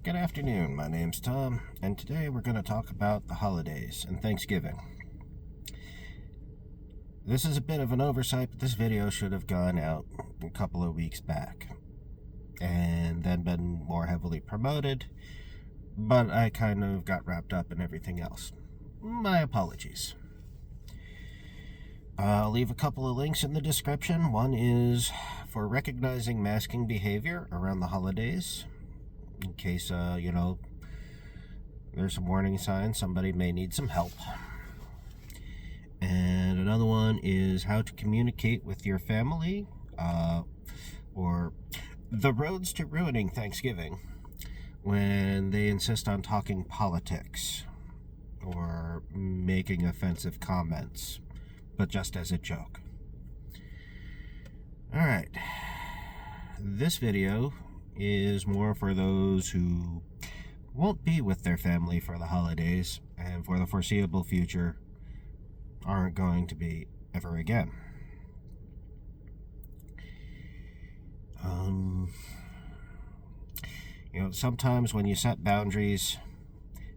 Good afternoon, my name's Tom, and today we're going to talk about the holidays and Thanksgiving. This is a bit of an oversight, but this video should have gone out a couple of weeks back and then been more heavily promoted, but I kind of got wrapped up in everything else. My apologies. I'll leave a couple of links in the description. One is for recognizing masking behavior around the holidays, in case, there's some warning signs, somebody may need some help. And another one is how to communicate with your family, or the roads to ruining Thanksgiving when they insist on talking politics or making offensive comments, but just as a joke. Alright, this video is more for those who won't be with their family for the holidays and for the foreseeable future aren't going to be ever again. Sometimes when you set boundaries,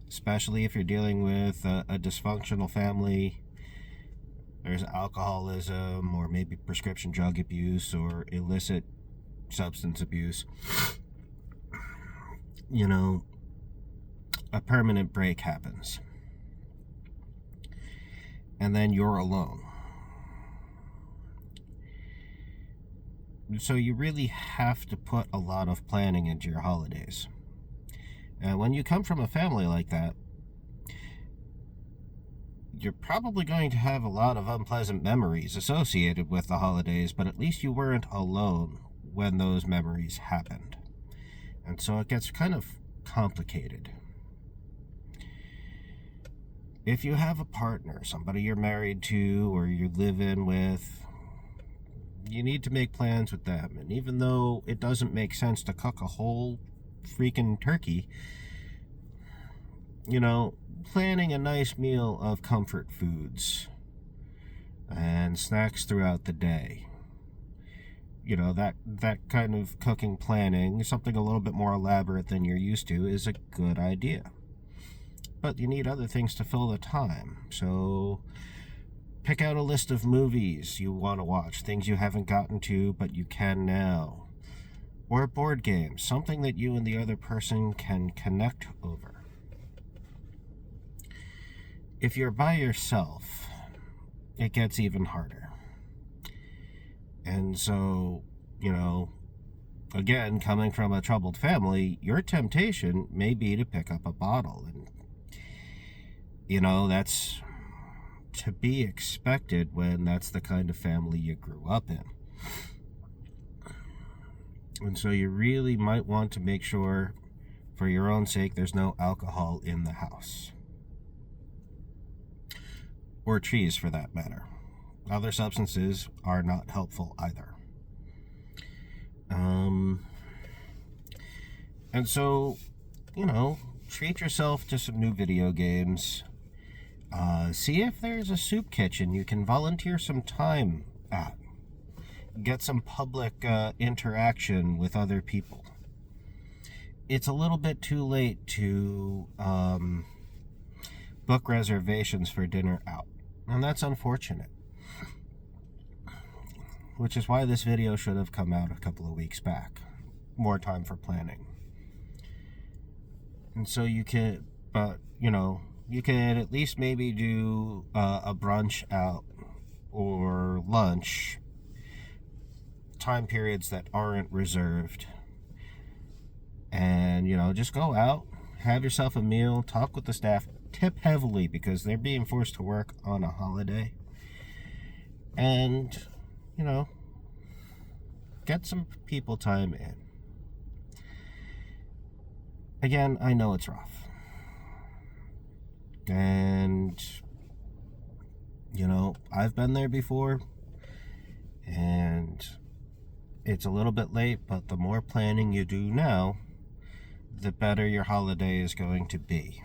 especially if you're dealing with a dysfunctional family, there's alcoholism or maybe prescription drug abuse or illicit substance abuse, a permanent break happens. And then you're alone. So you really have to put a lot of planning into your holidays. And when you come from a family like that, you're probably going to have a lot of unpleasant memories associated with the holidays, but at least you weren't alone when those memories happened. And so it gets kind of complicated. If you have a partner, somebody you're married to or you live in with, you need to make plans with them. And even though it doesn't make sense to cook a whole freaking turkey, planning a nice meal of comfort foods and snacks throughout the day, that kind of cooking planning, something a little bit more elaborate than you're used to, is a good idea. But you need other things to fill the time. So pick out a list of movies you want to watch, things you haven't gotten to but you can now. Or board games, something that you and the other person can connect over. If you're by yourself, it gets even harder. And so, again, coming from a troubled family, your temptation may be to pick up a bottle. And, that's to be expected when that's the kind of family you grew up in. And so you really might want to make sure, for your own sake, there's no alcohol in the house. Or cheese, for that matter. Other substances are not helpful either. And so, treat yourself to some new video games. See if there's a soup kitchen you can volunteer some time at. Get some public interaction with other people. It's a little bit too late to book reservations for dinner out, and that's unfortunate. Which is why this video should have come out a couple of weeks back. More time for planning. And so you can at least maybe do a brunch out or lunch, time periods that aren't reserved. And, just go out, have yourself a meal, talk with the staff, tip heavily because they're being forced to work on a holiday. And, get some people time in. Again, I know it's rough. And, I've been there before. And it's a little bit late, but the more planning you do now, the better your holiday is going to be.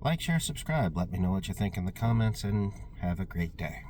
Like, share, subscribe. Let me know what you think in the comments, and have a great day.